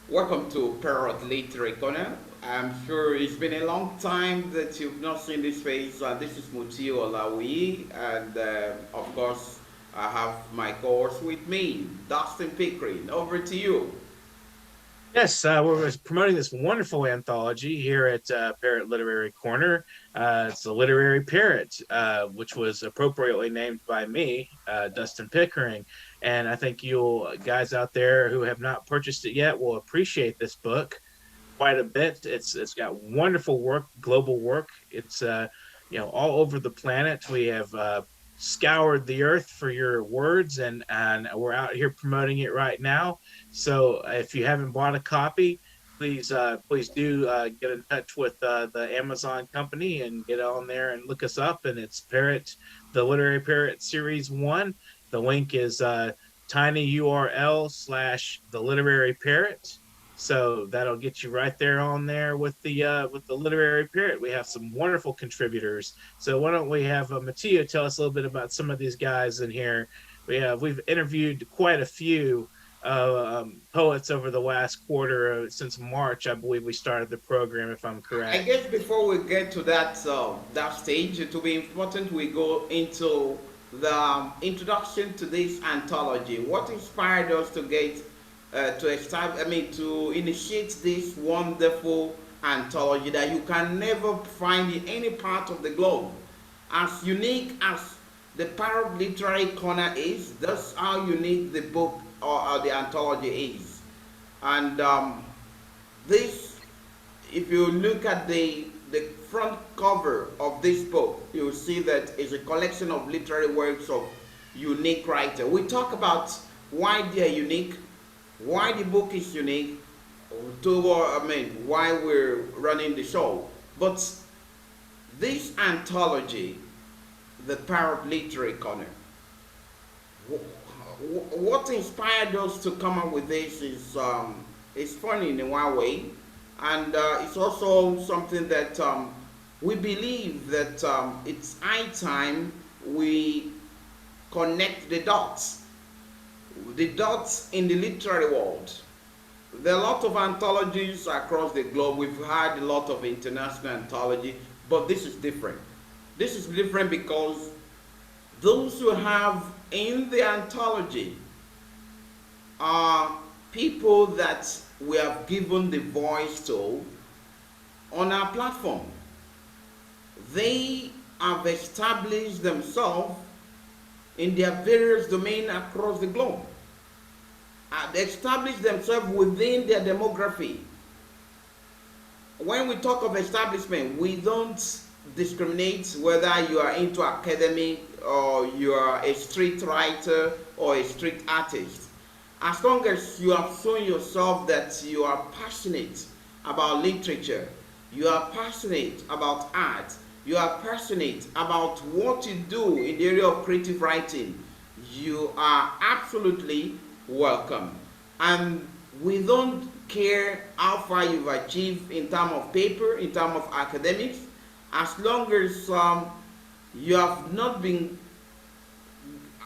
Welcome to Parrot Literary Corner. I'm sure it's been a long time that you've not seen this face. This is Mutiu Olawuyi, and of course, I have my co-host with me, Dustin Pickering. Over to you. Yes, we're promoting this wonderful anthology here at Parrot Literary Corner. It's the Literary Parrot, which was appropriately named by me, Dustin Pickering. And I think you'll guys out there who have not purchased it yet will appreciate this book quite a bit. It's got wonderful work, global work. It's all over the planet. We have scoured the earth for your words, and we're out here promoting it right now. So if you haven't bought a copy, please do get in touch with the Amazon company and get on there and look us up. And it's Parrot, the Literary Parrot Series One. The link is tinyurl/ the Literary Parrot, so that'll get you right there on there with the literary parrot. We have some wonderful contributors. So why don't we have Matteo tell us a little bit about some of these guys in here? We've interviewed quite a few poets over the last quarter since March. I believe we started the program, if I'm I correct. guess before we get to that stage, it will be important we go into the introduction to this anthology. What inspired us to get to establish? I mean, to initiate this wonderful anthology that you can never find in any part of the globe. As unique as the Parrot Literary Corner is, that's how unique the book or the anthology is. And this, if you look at the front cover of this book, you'll see that it's a collection of literary works of unique writer. We talk about why they're unique, why the book is unique, why we're running the show. But this anthology, the Parrot Literary Corner, what inspired us to come up with this is it's funny in one way, and it's also something that we believe that it's high time we connect the dots in the literary world. There are a lot of anthologies across the globe. We've had a lot of international anthology, but this is different. This is different because those who have in the anthology are people that we have given the voice to on our platform. They have established themselves in their various domains across the globe. They established themselves within their demography. When we talk of establishment, we don't discriminate whether you are into academic or you are a street writer or a street artist. As long as you have shown yourself that you are passionate about literature, you are passionate about art, you are passionate about what you do in the area of creative writing, you are absolutely welcome. And we don't care how far you've achieved in terms of paper, in terms of academics, as long as you have not been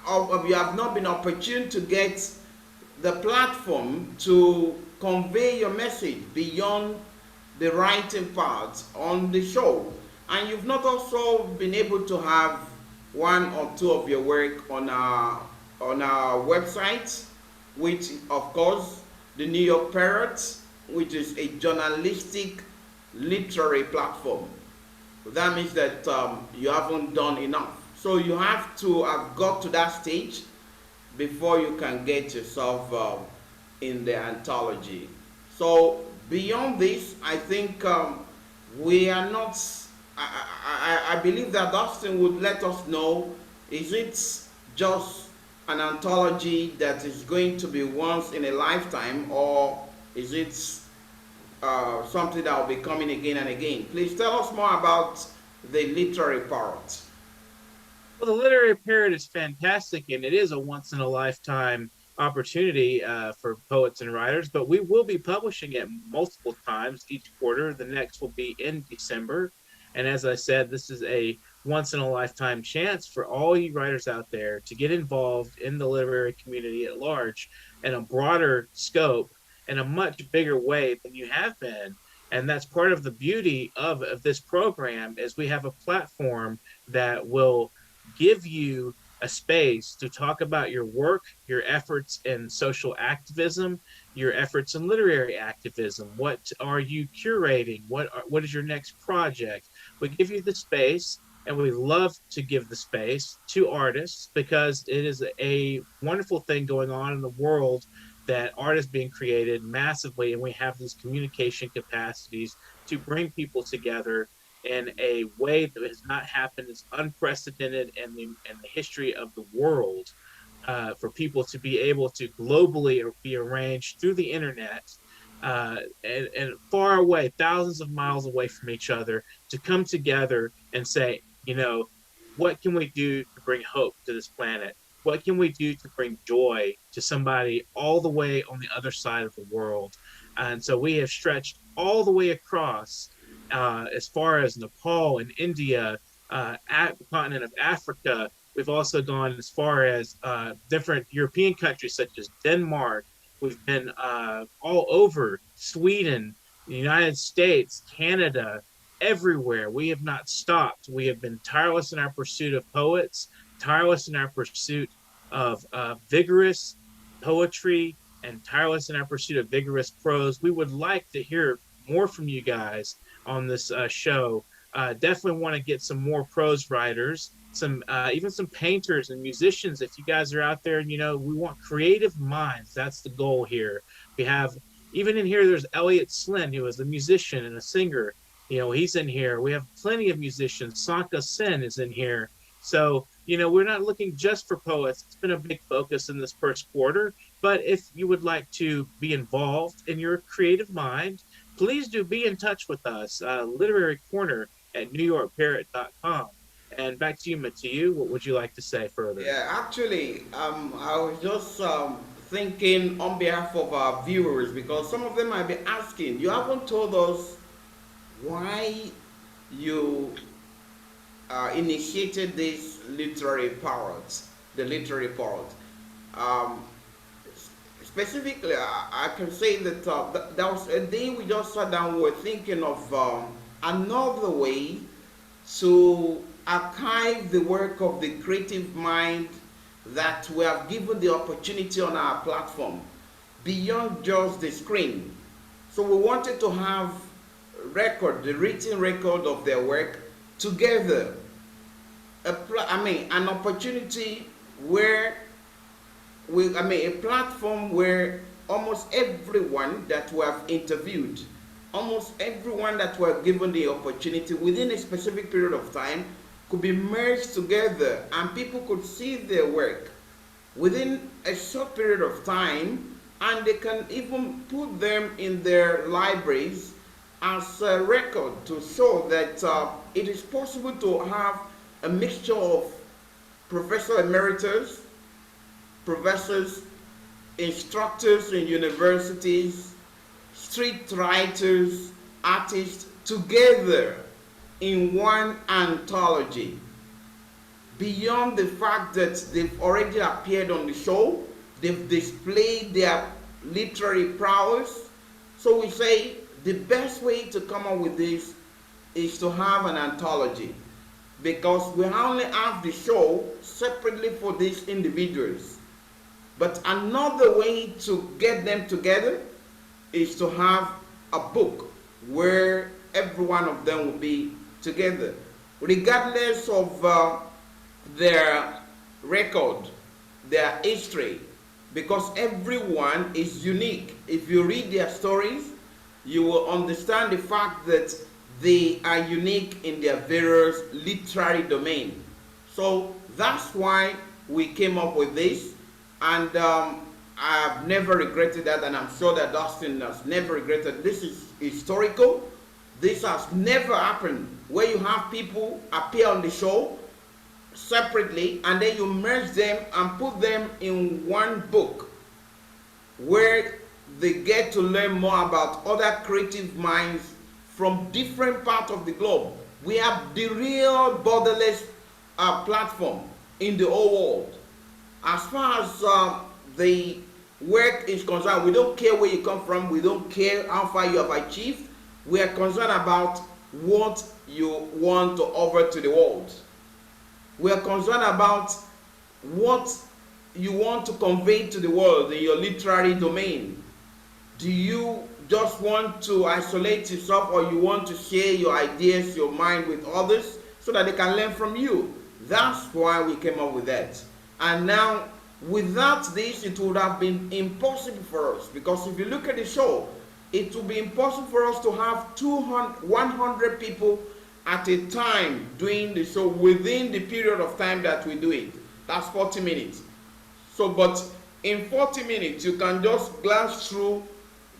you have not been opportune to get the platform to convey your message beyond the writing part on the show, and you've not also been able to have one or two of your work on our website, which of course the New York Parrot, which is a journalistic literary platform. That means that you haven't done enough. So you have to have got to that stage before you can get yourself in the anthology. So beyond this, I think we are not. I believe that Dustin would let us know: is it just an anthology that is going to be once in a lifetime, or is it something that will be coming again and again? Please tell us more about the literary part. Well, the literary period is fantastic, and it is a once in a lifetime opportunity for poets and writers. But we will be publishing it multiple times each quarter. The next will be in December, and as I said, this is a once in a lifetime chance for all you writers out there to get involved in the literary community at large in a broader scope. in a much bigger way than you have been. And that's part of the beauty of this program is we have a platform that will give you a space to talk about your work, your efforts in social activism, your efforts in literary activism. What are you curating? What is your next project? We give you the space, and we love to give the space to artists because it is a wonderful thing going on in the world that art is being created massively, and we have these communication capacities to bring people together in a way that has not happened. It's unprecedented in the history of the world, for people to be able to globally be arranged through the internet, and far away, thousands of miles away from each other, to come together and say, what can we do to bring hope to this planet? What can we do to bring joy to somebody all the way on the other side of the world? And so we have stretched all the way across, as far as Nepal and India, at the continent of Africa. We've also gone as far as different European countries such as Denmark. We've been all over Sweden, the United States, Canada, everywhere. We have not stopped. We have been tireless in our pursuit of poets, tireless in our pursuit of vigorous poetry, and tireless in our pursuit of vigorous prose. We would like to hear more from you guys on this show. Definitely want to get some more prose writers, some even some painters and musicians. If you guys are out there, and we want creative minds. That's the goal here. We have, even in here, there's Elliot Slynn, who is a musician and a singer. He's in here. We have plenty of musicians. Sanka Sen is in here. So, we're not looking just for poets. It's been a big focus in this first quarter. But if you would like to be involved in your creative mind, please do be in touch with us. Literary Corner at NewYorkParrot.com. And back to you, Mutiu. What would you like to say further? Yeah, actually, I was just thinking on behalf of our viewers, because some of them might be asking, you haven't told us why you initiated this literary parrot, the literary parrot. Um, Specifically, I can say that that was a day we just sat down, we were thinking of another way to archive the work of the creative mind that we have given the opportunity on our platform beyond just the screen. So we wanted to have the written record of their work together. An opportunity where a platform where almost everyone that we have interviewed, almost everyone that we have given the opportunity within a specific period of time could be merged together, and people could see their work within a short period of time, and they can even put them in their libraries as a record to show that it is possible to have a mixture of professor emeritus, professors, instructors in universities, street writers, artists together in one anthology. Beyond the fact that they've already appeared on the show, they've displayed their literary prowess. So we say the best way to come up with this is to have an anthology, because we only have the show separately for these individuals. But another way to get them together is to have a book where every one of them will be together, regardless of their record, their history, because everyone is unique. If you read their stories, you will understand the fact that they are unique in their various literary domain. So that's why we came up with this. And I've never regretted that, and I'm sure that Dustin has never regretted. This is historical. This has never happened, where you have people appear on the show separately, and then you merge them and put them in one book, where they get to learn more about other creative minds from different parts of the globe. We have the real borderless platform in the whole world. As far as the work is concerned, we don't care where you come from, we don't care how far you have achieved. We are concerned about what you want to offer to the world. We are concerned about what you want to convey to the world in your literary domain. Do you just want to isolate yourself, or you want to share your ideas, your mind with others so that they can learn from you? That's why we came up with that. And now, without this, it would have been impossible for us, because if you look at the show, it would be impossible for us to have 200, 100 people at a time doing the show within the period of time that we do it. That's 40 minutes. So, but in 40 minutes, you can just glance through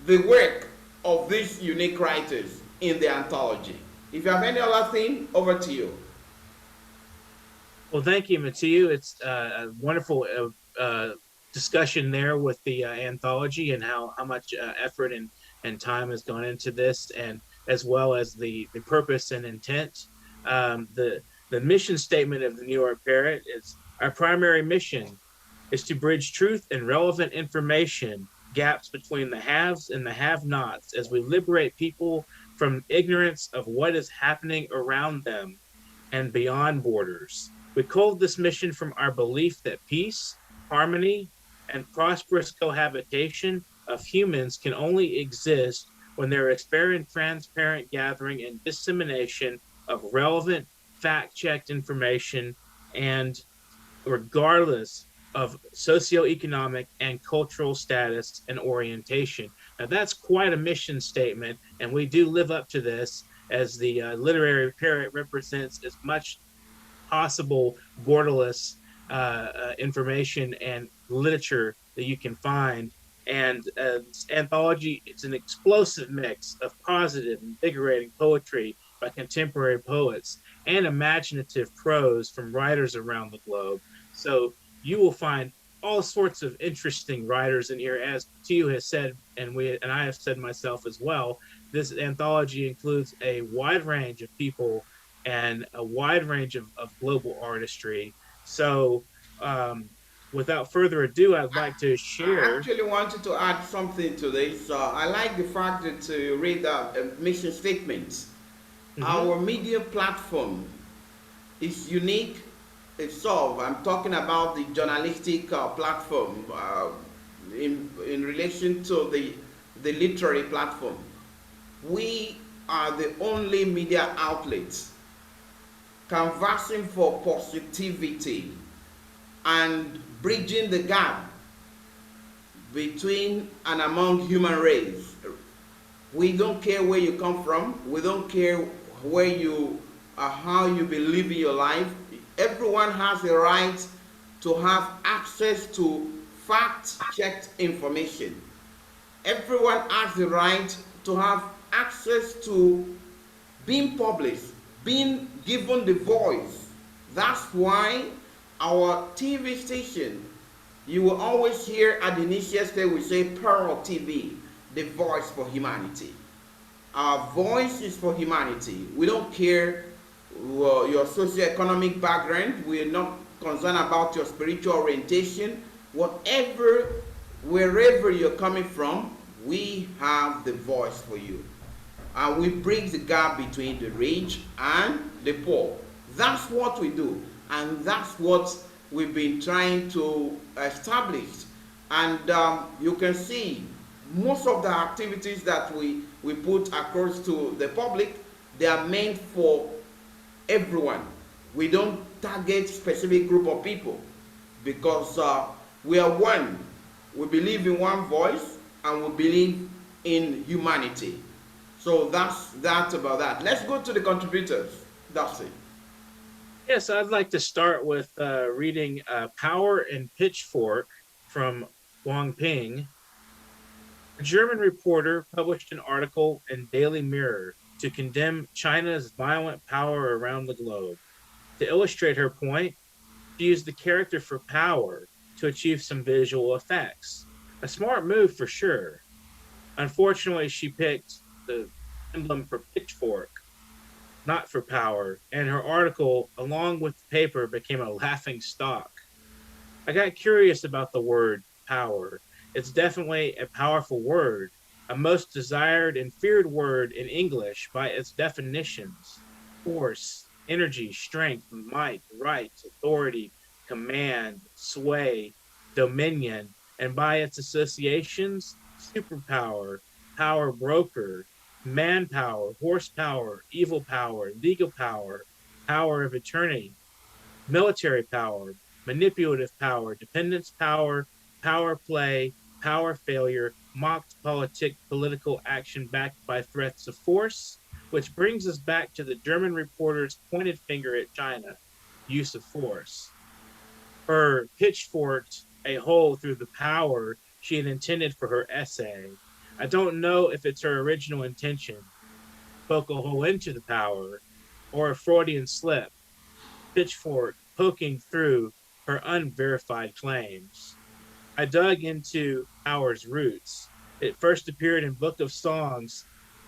the work of these unique writers in the anthology. If you have any other thing, over to you. Well, thank you, Mutiu. It's a wonderful discussion there with the anthology, and how much effort and time has gone into this, and as well as the purpose and intent. The mission statement of the New York Parrot is: our primary mission is to bridge truth and relevant information gaps between the haves and the have-nots as we liberate people from ignorance of what is happening around them and beyond borders. We called this mission from our belief that peace, harmony, and prosperous cohabitation of humans can only exist when there is fair and transparent gathering and dissemination of relevant, fact checked information, and regardless of socioeconomic and cultural status and orientation. Now, that's quite a mission statement, and we do live up to this, as the literary parrot represents as much possible borderless information and literature that you can find. And this anthology, it's an explosive mix of positive, invigorating poetry by contemporary poets and imaginative prose from writers around the globe. So you will find all sorts of interesting writers in here, as Tio has said, and I have said myself as well. This anthology includes a wide range of people and a wide range of global artistry. So, without further ado, I'd like to I share. actually wanted to add something to this. I like the fact that you read the mission statements. Mhm. Our media platform is unique itself. I'm talking about the journalistic platform in relation to the literary platform. We are the only media outlets canvassing for positivity and bridging the gap between and among human race. We don't care where you come from. We don't care where you how you believe in your life. Everyone has the right to have access to fact-checked information. Everyone has the right to have access to being published, being given the voice. That's why our TV station, you will always hear at the initial stage we say Parrot TV, the voice for humanity. Our voice is for humanity. We don't care your socioeconomic background. We are not concerned about your spiritual orientation. Whatever, wherever you're coming from, we have the voice for you. And we bridge the gap between the rich and the poor. That's what we do. And that's what we've been trying to establish. And you can see most of the activities that we put across to the public, they are meant for everyone. We don't target specific group of people, because we are one. We believe in one voice, and we believe in humanity. So that's that about that. Let's go to the contributors. Dustin. Yes, I'd like to start with reading Power and Pitchfork from Wang Ping. A German reporter published an article in Daily Mirror to condemn China's violent power around the globe. To illustrate her point, she used the character for power to achieve some visual effects. A smart move for sure. Unfortunately, she picked the emblem for pitchfork, not for power, and her article, along with the paper, became a laughing stock. I got curious about the word power It's definitely a powerful word, a most desired and feared word in English by its definitions: force, energy, strength, might, right, authority, command, sway, dominion, and by its associations: superpower, power broker, manpower, horsepower, evil power, legal power, power of attorney, military power, manipulative power, dependence power, power play, power failure, mocked political action backed by threats of force, which brings us back to the German reporter's pointed finger at China: use of force. Her pitchforked a hole through the power she had intended for her essay. I don't know if it's her original intention, poke a hole into the power, or a Freudian slip, pitchfork poking through her unverified claims. I dug into Power's roots. It first appeared in Book of Songs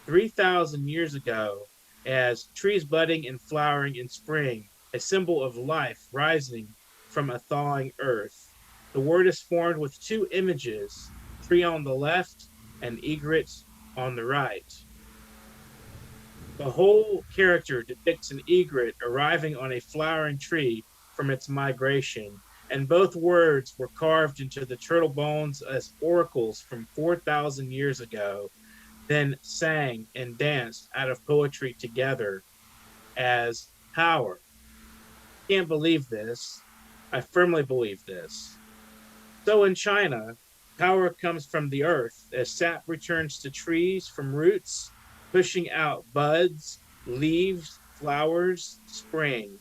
3,000 years ago as trees budding and flowering in spring, a symbol of life rising from a thawing earth. The word is formed with two images: tree on the left and egret on the right. The whole character depicts an egret arriving on a flowering tree from its migration, and both words were carved into the turtle bones as oracles from 4,000 years ago, then sang and danced out of poetry together as power. Can't believe this. I firmly believe this. So in China, power comes from the earth as sap returns to trees from roots, pushing out buds, leaves, flowers, spring.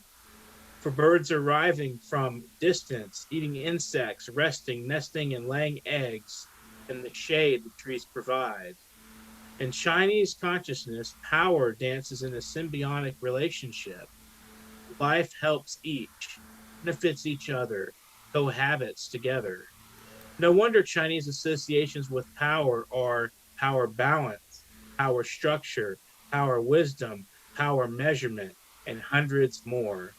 For birds arriving from distance, eating insects, resting, nesting, and laying eggs in the shade the trees provide. In Chinese consciousness, power dances in a symbiotic relationship. Life helps each, benefits each other, cohabits together. No wonder Chinese associations with power are power balance, power structure, power wisdom, power measurement, and hundreds more.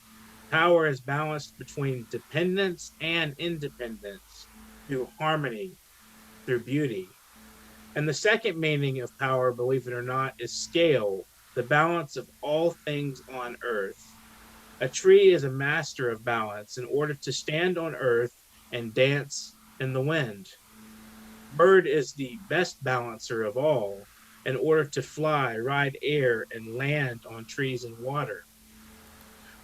Power is balanced between dependence and independence, through harmony, through beauty. And the second meaning of power, believe it or not, is scale, the balance of all things on earth. A tree is a master of balance in order to stand on earth and dance in the wind. Bird is the best balancer of all in order to fly, ride air, and land on trees and water.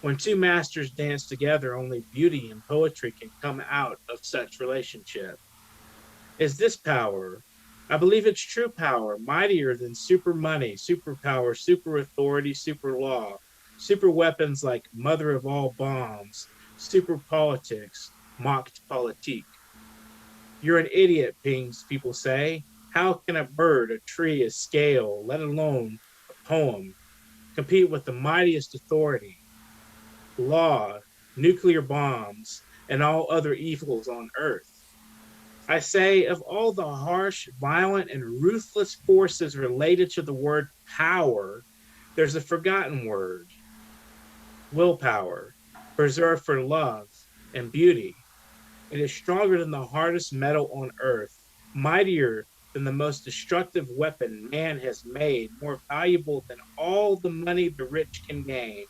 When two masters dance together, only beauty and poetry can come out of such relationship. Is this power? I believe it's true power, mightier than super money, super power, super authority, super law, super weapons like mother of all bombs, super politics, mocked politique. You're an idiot, people say. How can a bird, a tree, a scale, let alone a poem, compete with the mightiest authority, law, nuclear bombs, and all other evils on earth? I say, of all the harsh, violent, and ruthless forces related to the word power, there's a forgotten word: willpower, preserved for love and beauty. It is stronger than the hardest metal on earth, mightier than the most destructive weapon man has made, more valuable than all the money the rich can gain,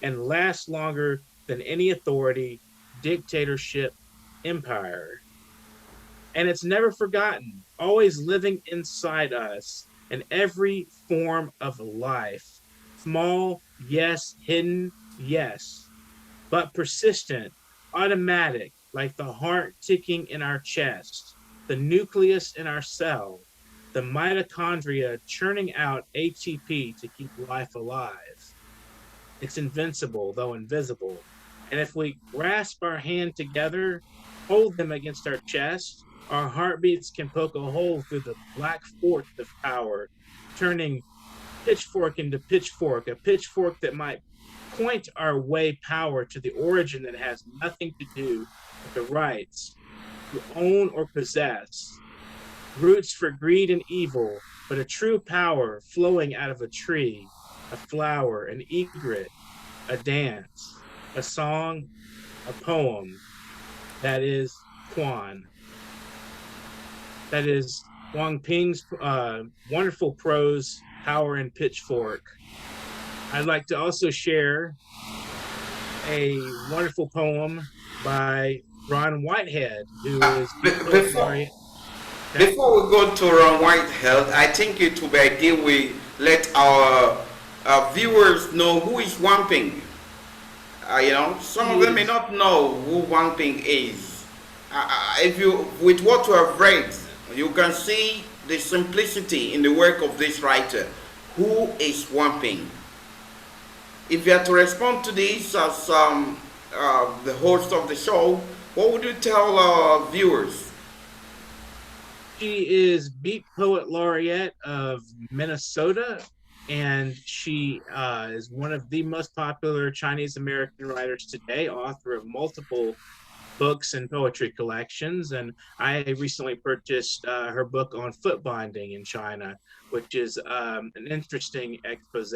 and lasts longer than any authority, dictatorship, empire. And it's never forgotten, always living inside us in every form of life. Small, yes; hidden, yes; but persistent, automatic, like the heart ticking in our chest, the nucleus in our cell, the mitochondria churning out ATP to keep life alive. It's invincible, though invisible. And if we grasp our hand together, hold them against our chest, our heartbeats can poke a hole through the black fork of power, turning pitchfork into pitchfork, a pitchfork that might point our way power to the origin that has nothing to do with the rights to own or possess, roots for greed and evil, but a true power flowing out of a tree, a flower, an egret, a dance, a song, a poem. That is Quan. That is Wang Ping's wonderful prose, Power and Pitchfork. I'd like to also share a wonderful poem by Ron Whitehead, who is Be- Beat Poet before Laureate. Okay? before we go to Ron Whitehead, I think it will be ideal we let our viewers know who is Wamping. Some of He them may is, not know who Wamping is. If you, with what you have read, you can see the simplicity in the work of this writer. Who is Wamping? If you are to respond to this as the host of the show, what would you tell our viewers? she is Beat Poet Laureate of Minnesota, and she is one of the most popular Chinese American writers today, author of multiple books and poetry collections. And I recently purchased her book on foot binding in China, which is an interesting expose.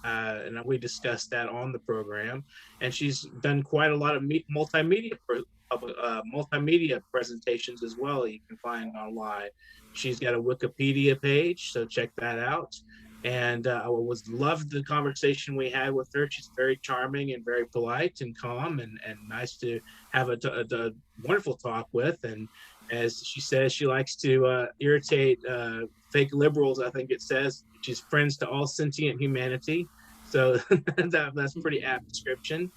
And we discussed that on the program. And she's done quite a lot of multimedia presentations as well. You can find online. She's got a Wikipedia page, so check that out. And I was loved the conversation we had with her. She's very charming and very polite and calm and nice to have a wonderful talk with. And as she says, she likes to irritate fake liberals. I think it says she's friends to all sentient humanity. So that's pretty apt description.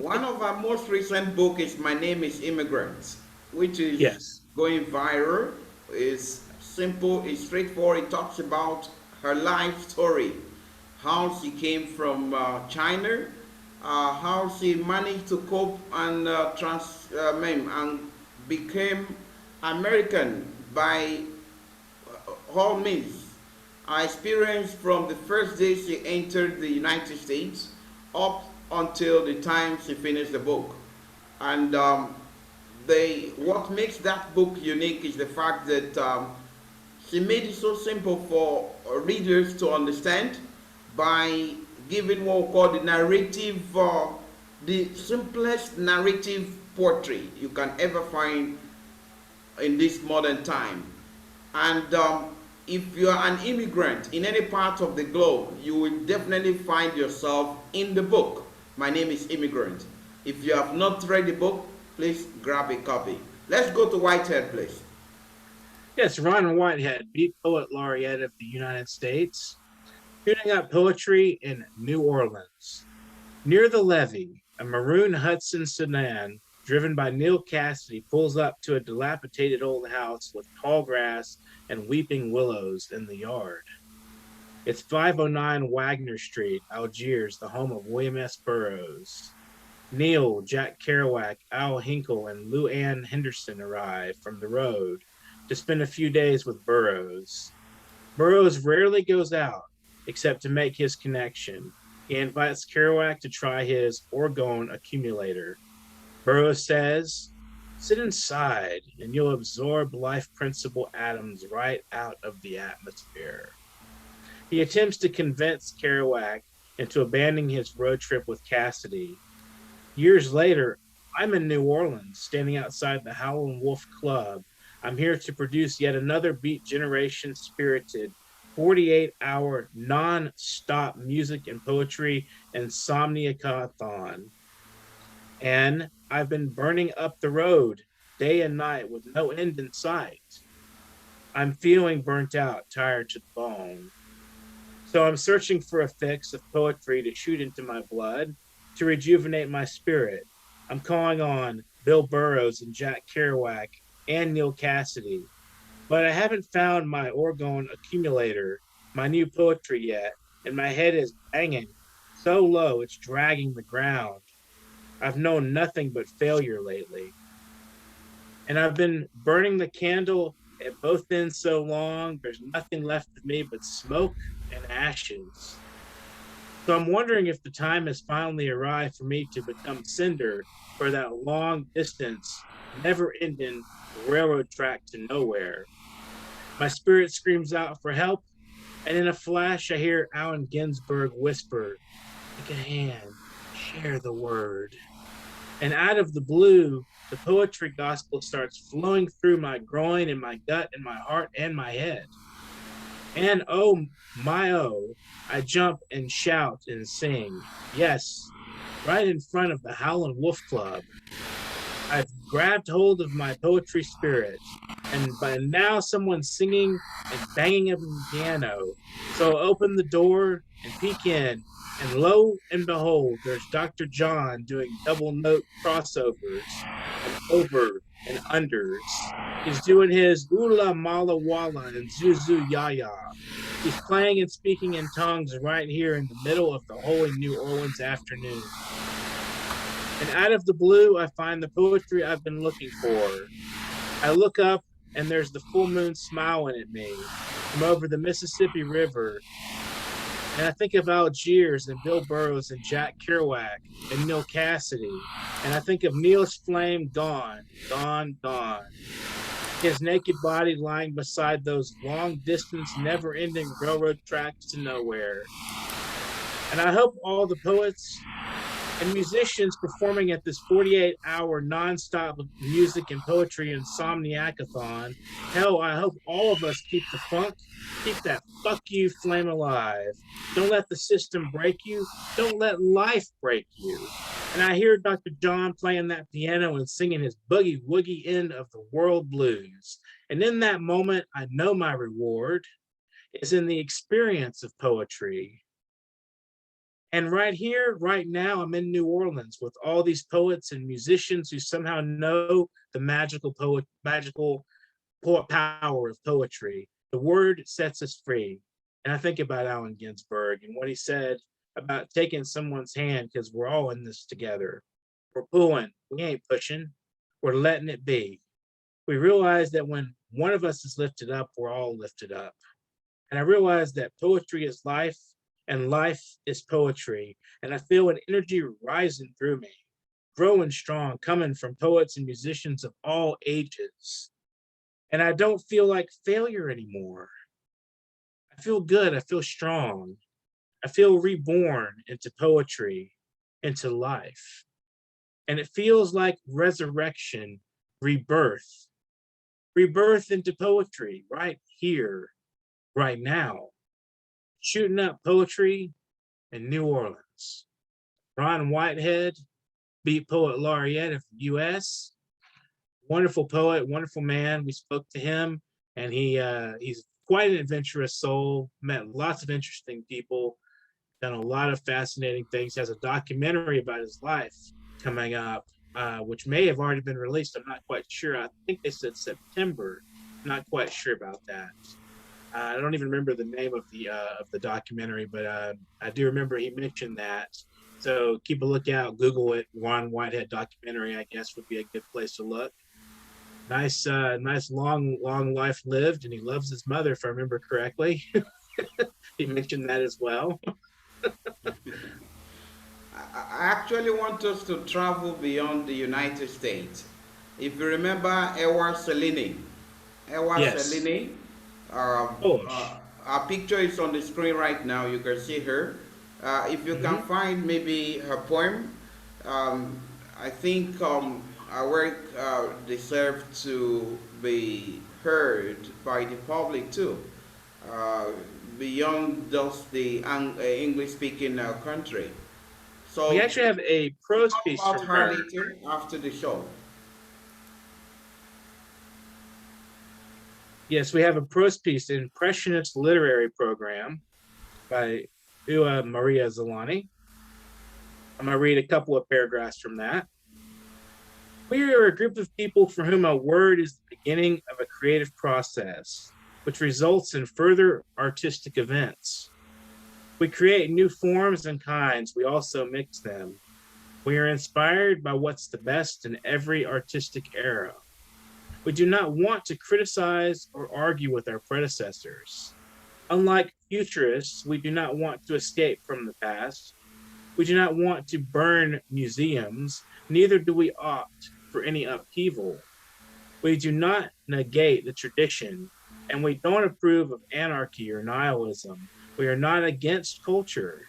One of our most recent book is My Name is Immigrant, which is Yes. going viral. It's simple, it's straightforward. It talks about her life story, how she came from China, how she managed to cope and and became American by all means. I experienced from the first day she entered the United States up until the time she finished the book. And what makes that book unique is the fact that she made it so simple for readers to understand by giving what we call the narrative, the simplest narrative poetry you can ever find in this modern time. And if you're an immigrant in any part of the globe, you will definitely find yourself in the book. My Name is Immigrant. If you have not read the book, please grab a copy. Let's go to Whitehead, please. Yes, Ron Whitehead, Beat Poet Laureate of the United States, shooting up poetry in New Orleans. Near the levee, a maroon Hudson sedan, driven by Neil Cassidy, pulls up to a dilapidated old house with tall grass and weeping willows in the yard. It's 509 Wagner Street, Algiers, the home of William S. Burroughs. Neil, Jack Kerouac, Al Hinkle, and Lou Ann Henderson arrive from the road to spend a few days with Burroughs. Burroughs rarely goes out except to make his connection. He invites Kerouac to try his orgone accumulator. Burroughs says, sit inside and you'll absorb life principle atoms right out of the atmosphere. He attempts to convince Kerouac into abandoning his road trip with Cassidy. Years later, I'm in New Orleans, standing outside the Howlin' Wolf Club. I'm here to produce yet another Beat Generation spirited 48-hour non-stop music and poetry insomniacathon. And I've been burning up the road day and night with no end in sight. I'm feeling burnt out, tired to the bone. So I'm searching for a fix of poetry to shoot into my blood, to rejuvenate my spirit. I'm calling on Bill Burroughs and Jack Kerouac and Neil Cassidy, but I haven't found my orgone accumulator, my new poetry yet, and my head is banging so low it's dragging the ground. I've known nothing but failure lately, and I've been burning the candle at both ends so long, there's nothing left of me but smoke and ashes. So I'm wondering if the time has finally arrived for me to become cinder for that long distance, never ending railroad track to nowhere. My spirit screams out for help, and in a flash I hear Allen Ginsberg whisper, take a hand, share the word. And out of the blue, the poetry gospel starts flowing through my groin and my gut and my heart and my head. And oh my oh, I jump and shout and sing. Yes, right in front of the Howlin' Wolf Club. I've grabbed hold of my poetry spirit, and by now someone's singing and banging up the piano. So I open the door and peek in, and lo and behold, there's Dr. John doing double note crossovers and over and unders. He's doing his Ula Mala Wala and Zuzu Yaya. He's playing and speaking in tongues right here in the middle of the holy New Orleans afternoon. And out of the blue, I find the poetry I've been looking for. I look up, and there's the full moon smiling at me from over the Mississippi River. And I think of Algiers and Bill Burroughs and Jack Kerouac and Neil Cassidy. And I think of Neil's flame gone, gone, gone. His naked body lying beside those long distance, never ending railroad tracks to nowhere. And I hope all the poets and musicians performing at this 48-hour nonstop music and poetry insomniacathon. Hell, I hope all of us keep the funk, keep that fuck you flame alive. Don't let the system break you. Don't let life break you. And I hear Dr. John playing that piano and singing his boogie woogie end of the world blues. And in that moment, I know my reward is in the experience of poetry. And right here, right now, I'm in New Orleans with all these poets and musicians who somehow know the magical power of poetry. The word sets us free. And I think about Allen Ginsberg and what he said about taking someone's hand because we're all in this together. We're pulling, we ain't pushing, we're letting it be. We realize that when one of us is lifted up, we're all lifted up. And I realize that poetry is life, and life is poetry. And I feel an energy rising through me, growing strong, coming from poets and musicians of all ages. And I don't feel like failure anymore. I feel good. I feel strong. I feel reborn into poetry, into life. And it feels like resurrection, rebirth into poetry right here, right now. Shooting up poetry in New Orleans. Ron Whitehead, beat poet laureate of the U.S. Wonderful poet, wonderful man. We spoke to him, and he's quite an adventurous soul. Met lots of interesting people. Done a lot of fascinating things. Has a documentary about his life coming up, which may have already been released. I'm not quite sure. I think they said September. I'm not quite sure about that. I don't even remember the name of the documentary, but I do remember he mentioned that. So keep a lookout. Google it. Ron Whitehead documentary, I guess, would be a good place to look. Nice long life lived, and he loves his mother, if I remember correctly. He mentioned that as well. I actually want us to travel beyond the United States. If you remember Ewa Yes. Selini, Polish. our picture is on the screen right now. You can see her. If you can Mm-hmm. find maybe her poem, I think our work deserves to be heard by the public too, uh, beyond just the English-speaking country. We So actually have a we'll prose talk piece about from her her. later after the show. Yes, we have a prose piece, an impressionist literary program by Ua Maria Zelani. I'm going to read a couple of paragraphs from that. We are a group of people for whom a word is the beginning of a creative process, which results in further artistic events. We create new forms and kinds, we also mix them. We are inspired by what's the best in every artistic era. We do not want to criticize or argue with our predecessors. Unlike futurists, we do not want to escape from the past. We do not want to burn museums, neither do we opt for any upheaval. We do not negate the tradition, and we don't approve of anarchy or nihilism. We are not against culture.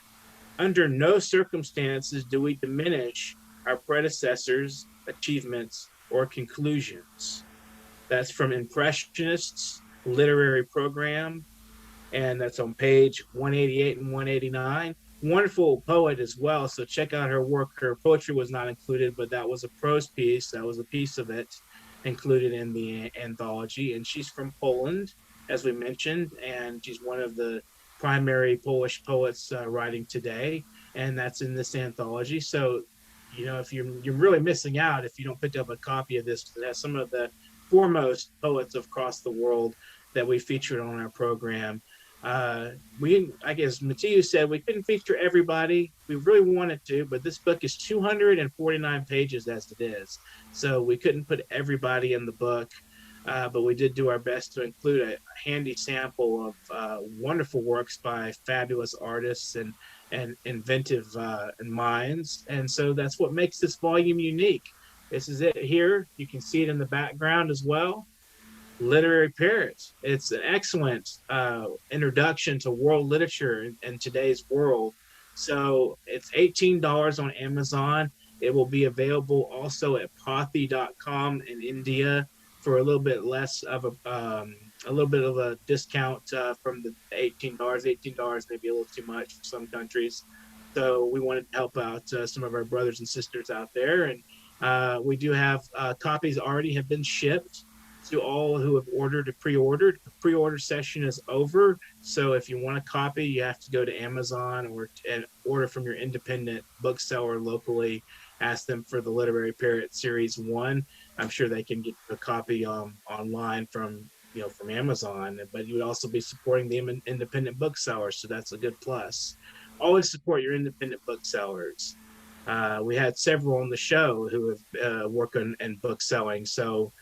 Under no circumstances do we diminish our predecessors' achievements or conclusions. That's from Impressionists Literary Program, and that's on page 188 and 189. Wonderful poet as well, so check out her work. Her poetry was not included, but that was a prose piece. That was a piece of it included in the anthology. And she's from Poland, as we mentioned, and she's one of the primary Polish poets writing today, and that's in this anthology. So, you know, if you're really missing out if you don't pick up a copy of this, because it has some of the foremost poets across the world that we featured on our program. I guess Mutiu said we couldn't feature everybody. We really wanted to, but this book is 249 pages as it is. So we couldn't put everybody in the book. But we did do our best to include a handy sample of wonderful works by fabulous artists and inventive minds. And so that's what makes this volume unique. This is it here. You can see it in the background as well. Literary Parrot. It's an excellent introduction to world literature in today's world. So it's $18 on Amazon. It will be available also at Pothi.com in India for a little bit less of a little bit of a discount from the $18. $18 may be a little too much for some countries. So we wanted to help out some of our brothers and sisters out there. And we do have copies already have been shipped to all who have ordered a pre-ordered. The pre-order session is over. So if you want a copy, you have to go to Amazon and order from your independent bookseller locally. Ask them for the Literary Parrot Series 1. I'm sure they can get a copy online from Amazon, but you would also be supporting the independent booksellers, so that's a good plus. Always support your independent booksellers. We had several on the show who have worked in book selling, so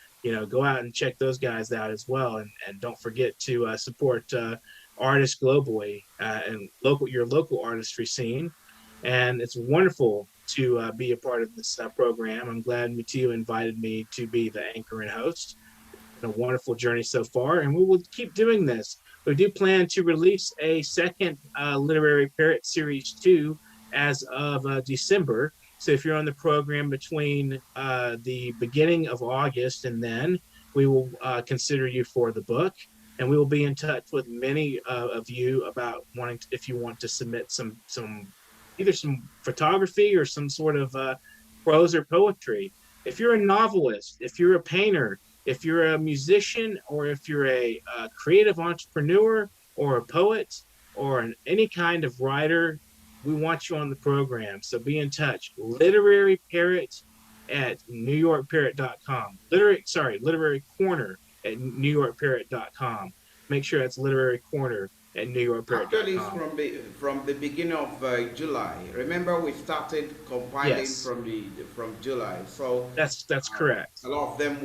go out and check those guys out as well, and don't forget to support artists globally and your local artistry scene. And it's wonderful to be a part of this program. I'm glad Mutiu invited me to be the anchor and host. It's been a wonderful journey so far, and we will keep doing this. We do plan to release a second Literary Parrot Series 2 as of December. So if you're on the program between the beginning of August and then, we will consider you for the book. And we will be in touch with many of you about if you want to submit either some photography or some sort of prose or poetry. If you're a novelist, if you're a painter, if you're a musician, or if you're a creative entrepreneur or a poet or any kind of writer, we want you on the program. So be in touch. Literary Parrot at NewYorkParrot.com. Literary Corner at NewYorkParrot.com. Make sure that's Literary Corner at NewYorkParrot.com. Actually, it's from the beginning of July. Remember, we started compiling from July. So that's correct. A lot of them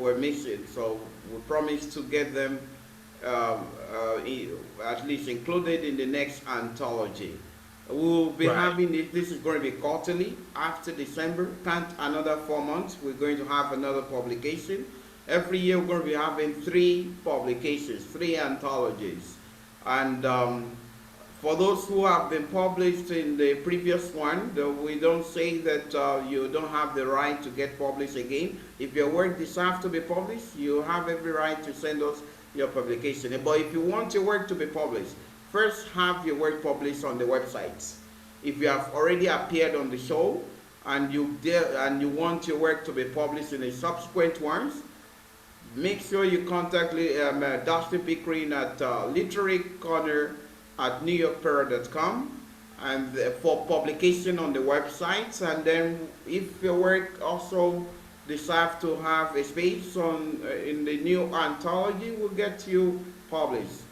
were missing. So we promised to get them at least included in the next anthology. We'll be having it. This is going to be quarterly. After December, another 4 months, we're going to have another publication. Every year we're going to be having 3 publications, 3 anthologies. And for those who have been published in the previous one, we don't say that you don't have the right to get published again. If your work deserves to be published, you have every right to send us your publication. But if you want your work to be published, first have your work published on the websites. If you have already appeared on the show and you want your work to be published in the subsequent ones, make sure you contact Dustin Pickering at literarycorner@newyorkparrot.com and for publication on the websites. And then if your work also deserves to have a space in the new anthology, we'll get you published.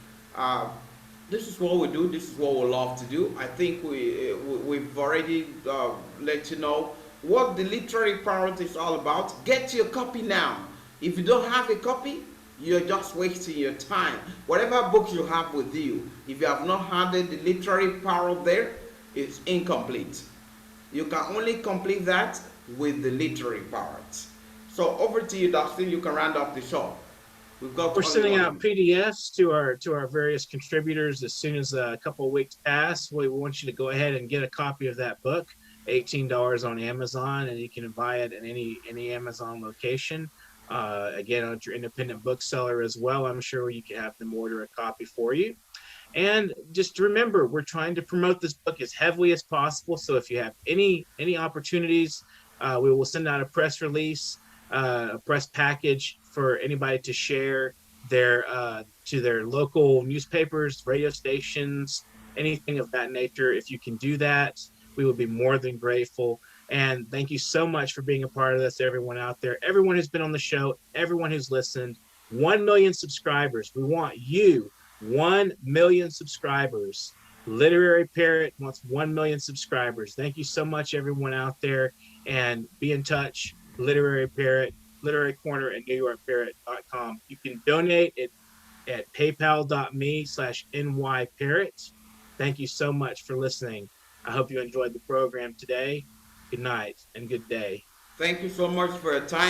This is what we do. This is what we love to do. I think we've already let you know what the Literary Parrot is all about. Get your copy now. If you don't have a copy, you're just wasting your time. Whatever book you have with you, if you have not had the Literary Parrot there, it's incomplete. You can only complete that with the Literary Parrot. So over to you, Dustin. You can round up the show. We're sending out PDFs to our various contributors as soon as a couple of weeks pass. We want you to go ahead and get a copy of that book. $18 on Amazon, and you can buy it in any Amazon location. Again, if you're independent bookseller as well, I'm sure you can have them order a copy for you. And just remember, we're trying to promote this book as heavily as possible. So if you have any opportunities, we will send out a press release, a press package for anybody to share their to their local newspapers, radio stations, anything of that nature. If you can do that, we would be more than grateful. And thank you so much for being a part of this, everyone out there, everyone who's been on the show, everyone who's listened. 1 million subscribers. We want you 1 million subscribers. Literary Parrot wants 1 million subscribers. Thank you so much, everyone out there, and be in touch. Literary Parrot, Literary Corner at NewYorkParrot.com. You can donate at paypal.me/nyparrot. Thank you so much for listening. I hope you enjoyed the program today. Good night and good day. Thank you so much for your time.